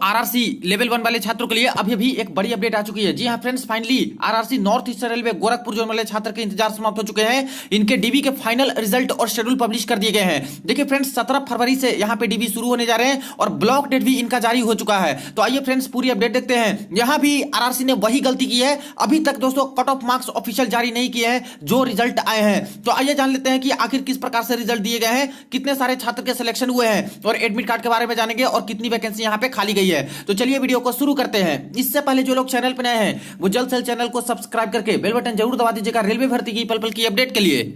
RRC level 1 वाले छात्रों के लिए अभी अभी एक बड़ी अपडेट आ चुकी है। जी हाँ friends, finally RRC north eastern railway Gorakhpur zone वाले छात्र के इंतजार समाप्त हो चुके हैं। इनके डीबी के फाइनल रिजल्ट और शेड्यूल पब्लिश कर दिए गए हैं। देखिए फ्रेंड्स, 17 फरवरी से यहाँ पे डीबी शुरू होने जा रहे हैं और ब्लॉक डेट भी इनका जारी हो चुका है। तो आइए फ्रेंड्स पूरी अपडेट देखते हैं। यहाँ भी आरआरसी ने वही गलती की है, अभी तक दोस्तों कट ऑफ मार्क्स ऑफिशियल जारी नहीं किए हैं जो रिजल्ट आए हैं। तो आइए जान लेते हैं कि आखिर किस प्रकार से रिजल्ट दिए गए हैं, कितने सारे छात्र के सिलेक्शन हुए हैं और एडमिट कार्ड के बारे में जानेंगे और कितनी वैकेंसी यहाँ पे खाली गई है। तो चलिए वीडियो को शुरू करते हैं। इससे पहले जो लोग चैनल पर नए हैं वो जल्द से चैनल को सब्सक्राइब करके बेल बटन जरूर दबा दीजिएगा रेलवे भर्ती की पल पल की अपडेट के लिए।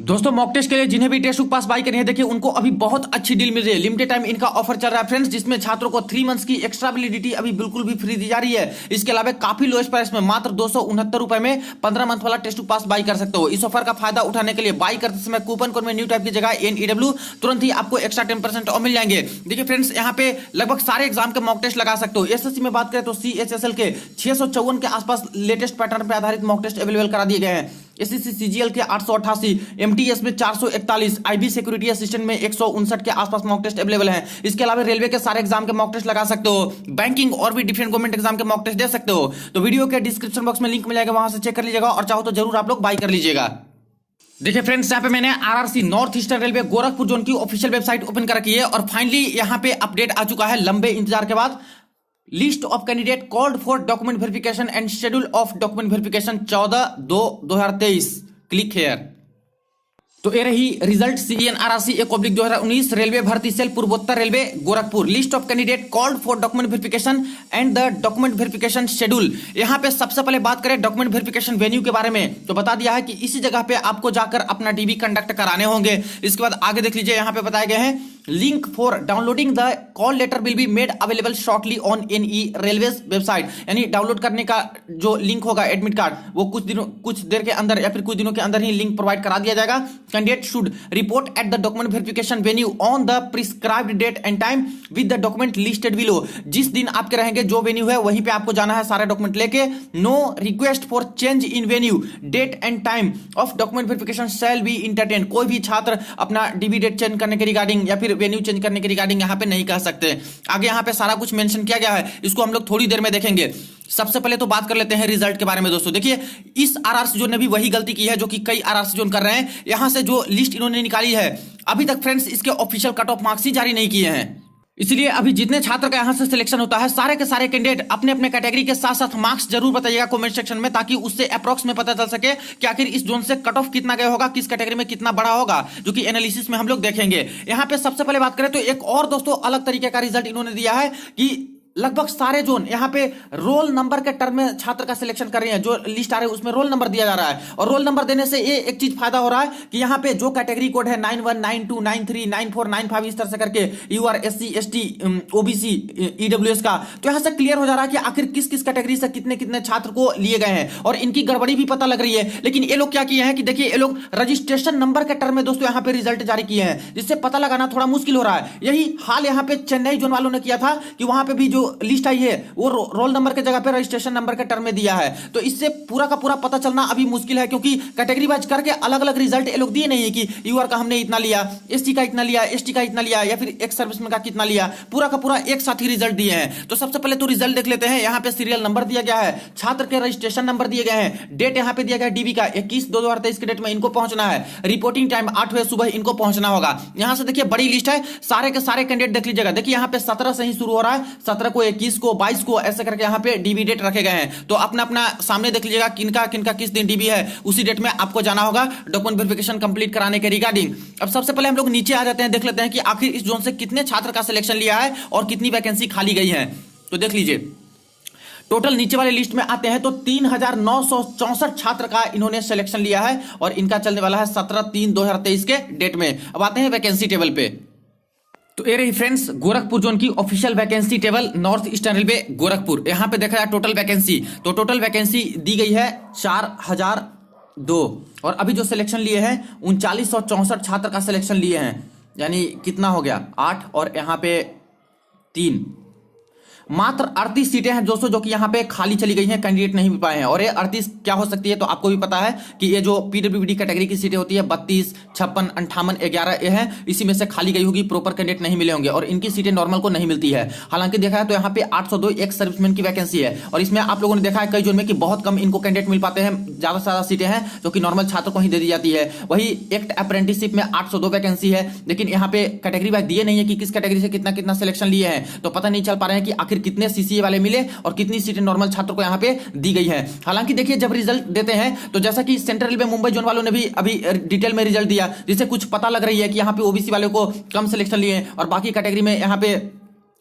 दोस्तों मॉक टेस्ट के लिए जिन्हें भी टेस्ट बुक पास बाई करनी है, देखिए उनको अभी बहुत अच्छी डील मिल रही है। लिमिटेड टाइम इनका ऑफर चल रहा है फ्रेंड्स, जिसमें छात्रों को 3 मंथ्स की एक्स्ट्रा वैलिडिटी अभी बिल्कुल भी फ्री दी जा रही है। इसके अलावा काफी लोएस्ट प्राइस में मात्र 269 रुपए में 15 मंथ वाला टेस्ट बुक पास बाई कर सकते हो। इस ऑफर का फायदा उठाने के लिए बाई करते समय कूपन कोड में न्यू टाइप की जगह NEW तुरंत ही आपको एक्स्ट्रा 10% और मिल जाएंगे। देखिए फ्रेंड्स, यहाँ पे लगभग सारे एग्जाम के मॉक टेस्ट लगा सकते हो। SSC में बात करें तो CHSL के 654 के आसपास लेटेस्ट पैटर्न पर आधारित मॉक टेस्ट अवेलेबल करा दिए गए हैं। SSC CGL के 888, MTS में 441, IB सिक्योरिटी असिस्टेंट में 159 के आसपास मॉक टेस्ट अवेलेबल हैं। इसके अलावा रेलवे के सारे एग्जाम के मॉक टेस्ट लगा सकते हो, बैंकिंग और भी डिफरेंट गवर्नमेंट एग्जाम के मॉक टेस्ट दे सकते हो। तो वीडियो के डिस्क्रिप्शन बॉक्स में लिंक मिल जाएगा, वहां से चेक कर लीजिएगा और चाहो तो जरूर आप लोग बाई कर लीजिएगा। देखिए फ्रेंड्स, यहाँ पे मैंने RRC north eastern railway Gorakhpur zone की ऑफिशियल वेबसाइट ओपन कर रखी है और फाइनली यहाँ पे अपडेट आ चुका है लंबे इंतजार के बाद। List of candidate called for document verification and schedule of document verification 14/2/2023। Click here. तो ये रही रिजल्ट CEN-RRC/2019 रेलवे भर्ती सेल पूर्वोत्तर railway Gorakhpur. List of candidate called for document verification and the document verification schedule. यहाँ पे सबसे पहले बात करें डॉक्यूमेंट वेरिफिकेशन वेन्यू के बारे में, तो बता दिया है कि इसी जगह पे आपको जाकर अपना डीबी कंडक्ट कराने होंगे। इसके बाद आगे देख लीजिए, यहाँ पे बताए गए हैं link for downloading the call letter will be made available shortly on NE railways website. यानी डाउनलोड करने का जो लिंक होगा एडमिट कार्ड, वो कुछ देर के अंदर या फिर कुछ दिनों के अंदर ही लिंक प्रोवाइड करा दिया जाएगा। Candidate should report at the document verification venue on the prescribed date and time with the document listed below. जिस दिन आपके रहेंगे जो वेन्यू है वहीं पे आपको जाना है सारे डॉक्यूमेंट लेके। No request for change in venue date and time of document verification shall be entertain. कोई भी छात्र अपना डीबी डेट चेंज करने के रिगार्डिंग या फिर वेन्यू चेंज करने के रिगार्डिंग यहाँ पे नहीं कह सकते। आगे यहाँ पे सारा कुछ मेंशन किया गया है, इसको हम लोग थोड़ी देर में देखेंगे। सबसे पहले तो बात कर लेते हैं रिजल्ट के बारे में। दोस्तों देखिए, इस आरआरसी जोन ने भी वही गलती की है जो कि कई आरआरसी जोन कर रहे हैं। यहां से जो लिस्ट इन्होंने निकाली है, अभी तक फ्रेंड्स इसके ऑफिशियल कट ऑफ मार्क्स ही जारी नहीं किए हैं। इसलिए अभी जितने छात्र का यहां से सिलेक्शन होता है, सारे के सारे कैंडिडेट अपने अपने कैटेगरी के साथ साथ मार्क्स जरूर बताइएगा कमेंट सेक्शन में, ताकि उससे अप्रॉक्स में पता चल सके कि आखिर इस जोन से कट ऑफ कितना गया होगा, किस कैटेगरी में कितना बड़ा होगा, जो कि एनालिसिस में हम लोग देखेंगे। यहां पे सबसे पहले बात करें तो एक और दोस्तों अलग तरीके का रिजल्ट इन्होंने दिया है कि लगभग सारे जोन यहाँ पे रोल नंबर के टर्म में छात्र का सिलेक्शन कर रहे हैं। जो लिस्ट आ रही है उसमें रोल नंबर दिया जा रहा है, और रोल नंबर देने से ये एक चीज फायदा हो रहा है कि यहाँ पे जो कैटेगरी कोड है 91, 92, 93, 94, 95 इस तरह से करके UR SC ST OBC EWS का, तो यहाँ से क्लियर हो जा रहा है कि आखिर किस किस कैटेगरी से कितने कितने छात्र को लिए गए हैं और इनकी गड़बड़ी भी पता लग रही है। लेकिन ये लोग क्या किए हैं कि देखिए, ये लोग रजिस्ट्रेशन नंबर के टर्म में दोस्तों यहाँ पे रिजल्ट जारी किए हैं, जिससे पता लगाना थोड़ा मुश्किल हो रहा है। यही हाल यहाँ पे चेन्नई जोन वालों ने किया था कि वहां पे भी जो लिस्ट आई है वो रोल नंबर के जगह पे रजिस्ट्रेशन नंबर के टर्म में दिया है। तो इससे पूरा का पूरा पता चलना अभी मुश्किल है, क्योंकि कैटेगरी वाइज करके अलग अलग रिजल्ट ये लोग दिए नहीं है कि यूआर का हमने इतना लिया, ST का इतना लिया, ST का इतना लिया, या फिर एक्स सर्विसमैन का कितना लिया। पूरा का पूरा एक साथ ही रिजल्ट दिए हैं। तो सबसे पहले तो रिजल्ट देख लेते हैं। यहाँ पे सीरियल नंबर दिया गया है, छात्र के रजिस्ट्रेशन नंबर दिए गए हैं, डेट यहाँ पे दिया गया डीबी का 21/2/2023 के डेट में इनको पहुंचना है, रिपोर्टिंग टाइम 8 बजे सुबह इनको पहुंचना होगा। यहाँ से देखिए बड़ी लिस्ट है, सारे के सारे कैंडिडेट देख लीजिएगा। देखिए यहाँ पे 17 से ही शुरू हो रहा है, 17 को, 21 को, 22 को, ऐसे करके यहाँ पे डीबी डेट रखे गए हैं। तो अपना अपना सामने देख लीजिएगा किनका किनका किस दिन डीबी है, उसी डेट में आपको जाना होगा डॉक्यूमेंट वेरिफिकेशन कंप्लीट कराने के रिगार्डिंग। अब सबसे पहले हम लोग नीचे आ जाते हैं, देख लेते हैं कि आखिर इस जोन से कितने छात्र का सिलेक्शन लिया है और कितनी वैकेंसी खाली गई है। तो देख लीजिए, टोटल नीचे वाले लिस्ट में आते हैं तो 3964 छात्र का इन्होंने सिलेक्शन लिया है और इनका चलने वाला है 17/3/2023 के डेट में। अब आते हैं वैकेंसी टेबल पे। तो ये रही फ्रेंड्स गोरखपुर जोन की official vacancy table, north eastern railway Gorakhpur. यहां पे देखा जाए टोटल वैकेंसी, तो टोटल वैकेंसी दी गई है 4002 और अभी जो सिलेक्शन लिए हैं 3964 छात्र का सिलेक्शन लिए हैं। यानी कितना हो गया 8 और यहाँ पे 3, मात्र 38 सीटें हैं दोस्तों जो कि यहाँ पे खाली चली गई हैं, कैंडिडेट नहीं मिल पाए हैं। और ये 38 क्या हो सकती है तो आपको भी पता है कि ये जो पीडब्ल्यूडी कैटेगरी की सीटें होती है 32, 56, 58, 11 ये हैं, इसी में से खाली गई होगी, प्रॉपर कैंडिडेट नहीं मिले होंगे और इनकी सीटें नॉर्मल को नहीं मिलती है। हालांकि देखा है तो यहाँ पे 802 एक सर्विसमैन की वैकेंसी है और इसमें आप लोगों ने देखा है कई जोन में कि बहुत कम इनको कैंडिडेट मिल पाते हैं, ज्यादा से ज्यादा सीटें हैं जो कि नॉर्मल छात्र को ही दे दी जाती है। वही एक्ट अप्रेंटिसशिप में 802 वैकेंसी है, लेकिन यहाँ पे कैटेगरी वाइज दिए नहीं है कि किस कैटेगरी से कितना कितना सिलेक्शन लिए हैं, तो पता नहीं चल पा रहे हैं कि आखिर कितने सीसीए वाले मिले और कितनी सीटें नॉर्मल छात्र को यहाँ पे दी गई है। हालांकि देखिए जब रिजल्ट देते हैं तो जैसा कि सेंट्रल रेलवे मुंबई जोन वालों ने भी अभी डिटेल में रिजल्ट दिया, जिससे कुछ पता लग रही है कि यहाँ पे ओबीसी वाले को कम सिलेक्शन लिए और बाकी कैटेगरी में यहाँ पे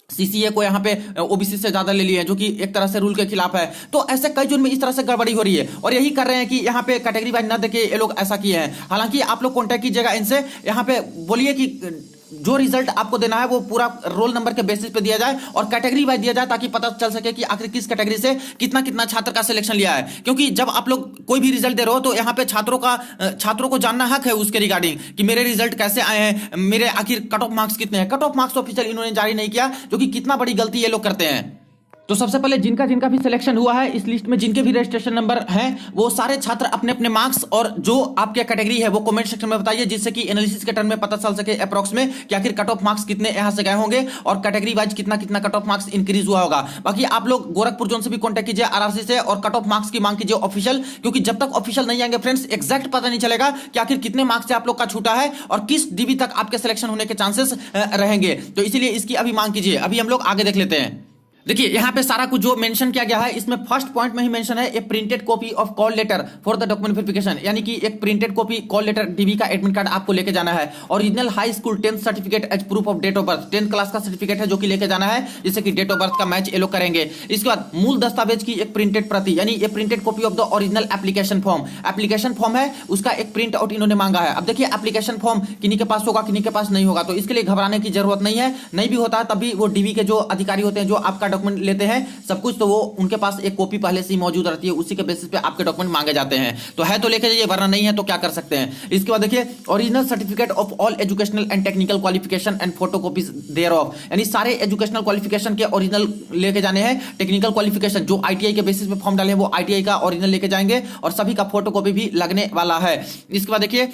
सीसीए को यहाँ पे ओबीसी से ज्यादा ले लिए हैं, जो कि एक तरह से रूल के खिलाफ है। तो ऐसे कई जोन में इस तरह से गड़बड़ी हो रही है और यही कर रहे हैं कि यहाँ पे कैटेगरी वाइज ना देके ये लोग ऐसा किए हैं। हालांकि आप लोग कॉन्टेक्ट कीजिएगा इनसे, यहाँ पे बोलिए कि जो रिजल्ट आपको देना है वो पूरा रोल नंबर के बेसिस पे दिया जाए और कैटेगरी वाइज दिया जाए, ताकि पता चल सके कि आखिर किस कैटेगरी से कितना कितना छात्र का सिलेक्शन लिया है। क्योंकि जब आप लोग कोई भी रिजल्ट दे रहे हो तो यहाँ पे छात्रों को जानना हक है उसके रिगार्डिंग कि मेरे रिजल्ट कैसे आए हैं, मेरे आखिर कट ऑफ मार्क्स कितने हैं। कट ऑफ मार्क्स ऑफिशियल इन्होंने जारी नहीं किया, जो कि कितना बड़ी गलती ये लोग करते हैं। तो सबसे पहले जिनका जिनका भी सिलेक्शन हुआ है इस लिस्ट में जिनके भी रजिस्ट्रेशन नंबर हैं वो सारे छात्र अपने अपने मार्क्स और जो आपके कैटेगरी है वो कमेंट सेक्शन में बताइए, जिससे कि एनालिसिस के टर्म में पता चल सके अप्रॉक्स में कि आखिर कट ऑफ मार्क्स कितने यहां से गए होंगे और कैटेगरी वाइज कितना कितना कट ऑफ मार्क्स इंक्रीज हुआ होगा। बाकी आप लोग गोरखपुर जोन से भी कॉन्टेक्ट कीजिए आरआरसी से और कट ऑफ मार्क्स की मांग कीजिए ऑफिशियल, क्योंकि जब तक ऑफिशियल नहीं आएंगे फ्रेंड्स एग्जैक्ट पता नहीं चलेगा कि आखिर कितने मार्क्स से आप लोग का छूटा है और किस डीबी तक आपके सिलेक्शन होने के चांसेस रहेंगे। तो इसीलिए इसकी अभी मांग कीजिए। अभी हम लोग आगे देख लेते हैं। देखिए यहाँ पे सारा कुछ जो मेंशन किया गया है इसमें फर्स्ट पॉइंट में ही मेंशन है a printed copy of call letter for the document verification, यानी कि एक प्रिंटेड कॉपी कॉल लेटर डीबी का एडमिट कार्ड आपको लेके जाना है। Original high school 10th certificate as proof of date of birth, 10th class का सर्टिफिकेट है जो कि लेके जाना है, जिससे कि डेट ऑफ बर्थ का मैच ये लोग करेंगे। इसके बाद मूल दस्तावेज की एक प्रिंटेड प्रति, यानी ये printed copy of the original application form, application form है उसका एक प्रिंट आउट इन्होंने मांगा है। अब देखिए एप्लीकेशन फॉर्म किन्हीं के पास होगा किन्हीं के पास नहीं होगा, तो इसके लिए घबराने की जरूरत नहीं है। नहीं भी होता तब भी वो डीबी के जो अधिकारी होते हैं जो आपका डॉक्यूमेंट लेते हैं सब कुछ, तो वो उनके पास एक कॉपी पहले से ही मौजूद रहती है, उसी के बेसिस पे आपके डॉक्यूमेंट मांगे जाते हैं। तो है तो लेके जाइए, वरना नहीं है तो क्या कर सकते हैं। इसके बाद देखिए original certificate of all educational and technical qualification and photocopies there of, यानी सारे एजुकेशनल क्वालिफिकेशन के ओरिजिनल लेके जाने हैं। टेक्निकल क्वालिफिकेशन जो आईटीआई के बेसिस पे फॉर्म डाले हैं वो आईटीआई का ओरिजिनल लेके जाएंगे और सभी का फोटोकॉपी भी लगने वाला है। इसके बाद देखिए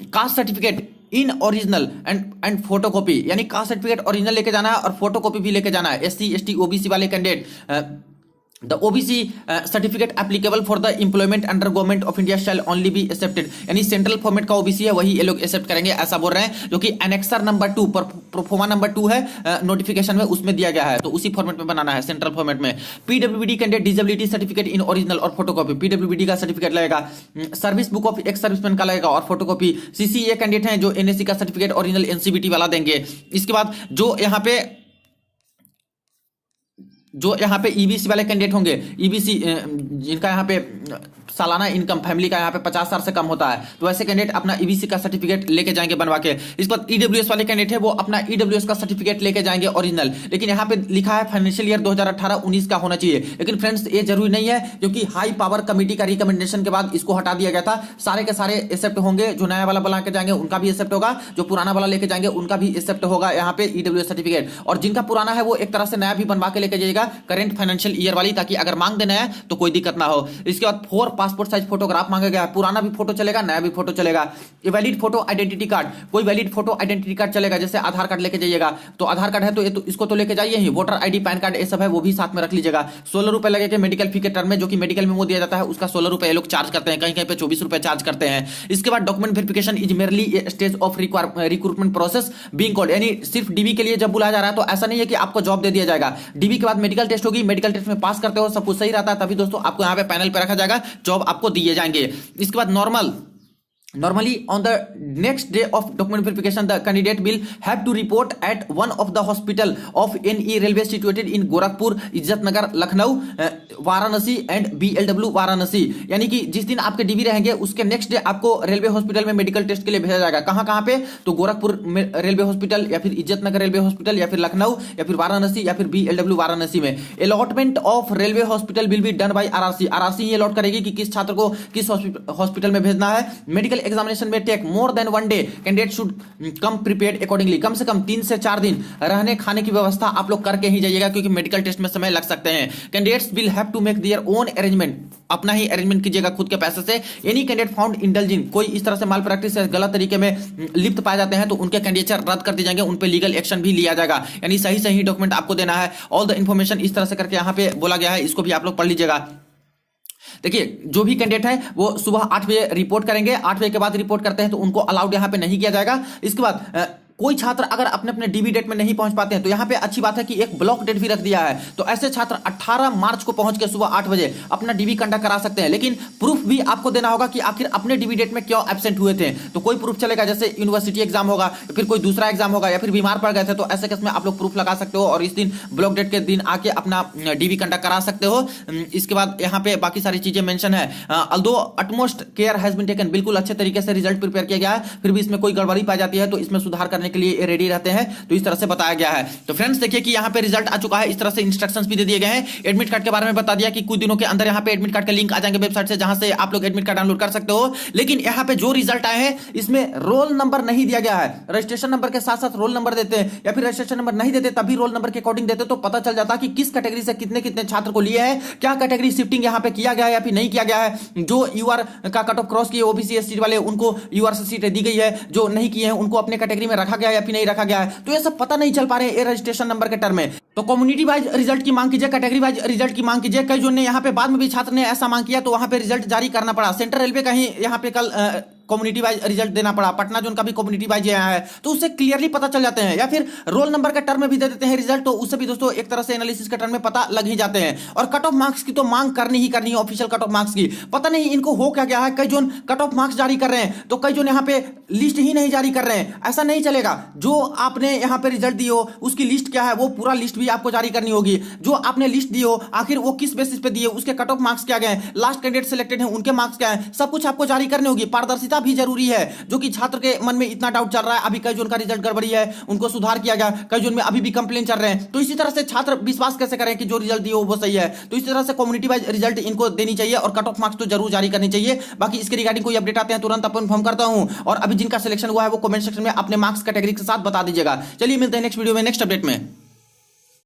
caste certificate in original and photocopy, यानी कास्ट सर्टिफिकेट ओरिजिनल लेके जाना है और फोटोकॉपी भी लेके जाना है। एससी एसटी ओबीसी वाले candidate the OBC certificate applicable for the employment under government of India shall only be accepted, यानी सेंट्रल फॉर्मेट का ओबीसी है वही ये लोग एक्सेप्ट करेंगे, ऐसा बोल रहे हैं। जो कि एनेक्सर नंबर 2 पर प्रोफोमा नंबर 2 है नोटिफिकेशन में, उसमें दिया गया है, तो उसी फॉर्मेट में बनाना है सेंट्रल फॉर्मेट में। PWD candidate disability certificate in original और फोटोकॉपी, पीडब्ल्यूडी का सर्टिफिकेट लगेगा, service book of ex serviceman का लगेगा और फोटोकॉपी। सीसीए कैंडिडेट हैं जो एनएससी का सर्टिफिकेट ओरिजिनल एनसीबीटी वाला देंगे। इसके बाद जो यहाँ पे ईबीसी वाले कैंडिडेट होंगे, ईबीसी जिनका यहाँ पे सालाना इनकम फैमिली का यहाँ पे 50,000 से कम होता है, तो ऐसे कैंडिडेट अपना ईबीसी का सर्टिफिकेट लेके जाएंगे बनवा के। इस पर ईडब्ल्यूएस वाले कैंडिडेट है वो अपना ईडब्ल्यूएस का सर्टिफिकेट लेके जाएंगे ओरिजिनल, लेकिन यहाँ पे लिखा है फाइनेंशियल ईयर 2018-19 का होना चाहिए, लेकिन फ्रेंड्स ये जरूरी नहीं है, क्योंकि हाई पावर कमेटी का रिकमेंडेशन के बाद इसको हटा दिया गया था। सारे के सारे एक्सेप्ट होंगे, जो नया वाला बना के जाएंगे उनका भी एक्सेप्ट होगा, जो पुराना वाला लेके जाएंगे उनका भी एक्सेप्ट होगा यहाँ पे ईडब्ल्यूएस सर्टिफिकेट। और जिनका पुराना है वो एक तरह से नया भी बनवा के लेके जाइएगा करेंट फाइनेंशियल ईयर वाली, ताकि अगर मांग देना है तो कोई दिक्कत ना हो। इसके बाद 4 पासपोर्ट साइज फोटोग्राफ मांगा गया है, पुराना भी फोटो चलेगा नया भी फोटो चलेगा। वैलिड फोटो आइडेंटिटी कार्ड, कोई वैलिड फोटो आइडेंटिटी कार्ड चलेगा, जैसे आधार कार्ड लेके जाइएगा तो आधार कार्ड है तो ये तो इसको तो लेके जाइए ही, वोटर आईडी पैन कार्ड ये सब है वो भी साथ में रख लीजिएगा। 16 रुपए लगेगा मेडिकल फी के टर्म में, जो कि मेडिकल मेमो दिया जाता है उसका 16 रुपए लोग चार्ज करते हैं, कहीं कहीं पे 24 रुपए चार्ज करते हैं। इसके बाद document verification is merely stage of recruitment process being called, यानी सिर्फ डीबी के लिए जब बुलाया जा रहा है तो ऐसा नहीं है कि आपको जॉब दे दिया जाएगा। डीबी के बाद मेडिकल टेस्ट होगी, मेडिकल टेस्ट में पास करते हो सब कुछ सही रहता है तभी दोस्तों आपको यहाँ पे पैनल पे रखा जाएगा, जॉब आपको दिए जाएंगे। इसके बाद Normally, on the next day of document verification, the candidate will have to report at one of the hospital of NE railway situated in Gorakhpur, इज्जत नगर, लखनऊ, वाराणसी एंड BLW वाराणसी, यानी कि जिस दिन आपके डीबी रहेंगे उसके नेक्स्ट डे आपको रेलवे हॉस्पिटल में मेडिकल टेस्ट के लिए भेजा जाएगा। कहाँ पे, तो गोरखपुर रेलवे हॉस्पिटल या फिर इज्जत नगर रेलवे हॉस्पिटल या फिर लखनऊ या फिर वाराणसी या फिर BLW वाराणसी में। Allotment of railway hospital will be done by RRC, RRC ही अलॉट करेगी कि किस छात्र को किस हॉस्पिटल में भेजना है। मेडिकल एग्जामिनेशन में take more than 1 day, candidate should come prepared accordingly. कम से कम 3 से 4 दिन रहने खाने की व्यवस्था आप लोग करके ही जाइएगा, क्योंकि मेडिकल टेस्ट में समय लग सकते हैं। Candidates will have to make their own arrangement, अपना ही अरेंजमेंट कीजिएगा खुद के पैसे से। एनी कैंडिडेट फाउंड इंडल्जिंग, कोई इस तरह से माल प्रैक्टिस है, गलत तरीके में लिप्त पाए जाते हैं तो उनके कैंडिडेचर रद्द कर दिए जाएंगे, उन पे लीगल एक्शन भी लिया जाएगा। यानी सही सही डॉक्यूमेंट आपको देना है। ऑल द इंफॉर्मेशन इस तरह से करके यहाँ पे बोला गया है, इसको भी आप लोग पढ़ लीजिएगा। देखिए, जो भी कैंडिडेट है वो सुबह 8 बजे रिपोर्ट करेंगे, 8 बजे के बाद रिपोर्ट करते हैं तो उनको अलाउड यहाँ पे नहीं किया जाएगा। इसके बाद कोई छात्र अगर अपने अपने डीबी डेट में नहीं पहुंच पाते हैं तो यहाँ पे अच्छी बात है कि एक ब्लॉक डेट भी रख दिया है, तो ऐसे छात्र 18 मार्च को पहुंच के सुबह 8 बजे अपना डीबी कंडक्ट करा सकते हैं। लेकिन प्रूफ भी आपको देना होगा कि आखिर अपने डीबी डेट में क्यों एब्सेंट हुए थे। तो कोई प्रूफ चलेगा, जैसे यूनिवर्सिटी एग्जाम होगा, फिर कोई दूसरा एग्जाम होगा, या फिर बीमार पड़ गए थे, तो ऐसे केस में आप लोग प्रूफ लगा सकते हो और इस दिन ब्लॉक डेट के दिन आके अपना डीबी कंडक्ट करा सकते हो। इसके बाद यहाँ पे बाकी सारी चीजें मेंशन है। Although utmost care has been taken, बिल्कुल अच्छे तरीके से रिजल्ट प्रिपेयर किया गया है, फिर भी इसमें कोई गड़बड़ी पाई जाती है तो इसमें सुधार करने के लिए रेडी रहते हैं, तो इस तरह से बताया गया है। तो फ्रेंड्स देखिए कि यहाँ पे रिजल्ट आ चुका है, इस तरह से इंस्ट्रक्शंस भी दे दिए गए हैं। एडमिट कार्ड के बारे में बता दिया कि कुछ दिनों के अंदर यहाँ पे एडमिट कार्ड का लिंक आ जाएंगे वेबसाइट से, जहां से आप लोग एडमिट कार्ड डाउनलोड कर सकते हो। लेकिन यहाँ पे जो रिजल्ट आए हैं इसमें रोल नंबर नहीं दिया गया है। रजिस्ट्रेशन नंबर के साथ साथ रोल नंबर देते हैं, या फिर रजिस्ट्रेशन नंबर नहीं देते तभी रोल नंबर के अकॉर्डिंग देते, तो पता चल जाता कि किस कैटेगरी से कितने कितने छात्र को लिए है, क्या कैटेगरी शिफ्टिंग यहाँ पे किया गया है या फिर नहीं किया गया है। जो यूआर का कट ऑफ क्रॉस किए ओबीसी एसटी वाले, उनको यूआर से सीटें दी गई है, जो नहीं किए हैं उनको अपने कैटेगरी में रखा गया या फिर नहीं रखा गया है। तो ये सब पता नहीं चल पा रहे हैं रजिस्ट्रेशन नंबर के टर्म में। तो कम्युनिटी वाइज रिजल्ट की मांग कीजिए, कैटेगरी वाइज रिजल्ट की मांग कीजिए। कई जो ने यहाँ पे बाद में भी छात्र ने ऐसा मांग किया तो वहां पे रिजल्ट जारी करना पड़ा। सेंट्रल रेलवे का ही यहाँ पे कल कम्युनिटी वाइज रिजल्ट देना पड़ा, पटना जोन का भी कम्युनिटी वाइज आया है, तो उससे क्लियरली पता चल जाते हैं। या फिर रोल नंबर के टर्म में भी दे देते हैं रिजल्ट, तो उससे भी दोस्तों एक तरह से एनालिसिस के टर्म में पता लग ही जाते हैं। और कट ऑफ मार्क्स की तो मांग करनी ही करनी है, ऑफिशियल कट ऑफ मार्क्स की। पता नहीं इनको हो क्या गया है, कई जोन कट ऑफ मार्क्स जारी कर रहे हैं तो कई जोन यहाँ पे लिस्ट ही नहीं जारी कर रहे हैं। ऐसा नहीं चलेगा, जो आपने यहाँ पे रिजल्ट दी हो उसकी लिस्ट क्या है वो पूरा लिस्ट भी आपको जारी करनी होगी। जो आपने लिस्ट दी हो आखिर वो किस बेसिस पे दिए, उसके कट ऑफ मार्क्स क्या गए, लास्ट कैंडिडेट सिलेक्टेड है उनके मार्क्स क्या है, सब कुछ आपको जारी करनी होगी। पारदर्शिता भी जरूरी है, जो कि छात्र के मन में इतना डाउट चल रहा है। अभी कई जोन का रिजल्ट गड़बड़ी है, उनको सुधार किया गया, कई जोन में अभी भी कंप्लेन चल रहे हैं, तो इसी तरह से छात्र विश्वास कैसे करें कि जो रिजल्ट दिए वो सही है। तो इस तरह से कम्युनिटी वाइज रिजल्ट इनको देनी चाहिए और कट ऑफ मार्क्स तो जरूर जारी करनी चाहिए। बाकी इसके रिगार्डिंग कोई अपडेट आते हैं तुरंत आपको इन्फॉर्म करता हूं, और अभी जिनका सिलेक्शन हुआ है वो कमेंट सेक्शन में अपने मार्क्स कैटेगरी के साथ बता दीजिएगा। चलिए मिलते हैं नेक्स्ट वीडियो में नेक्स्ट अपडेट में।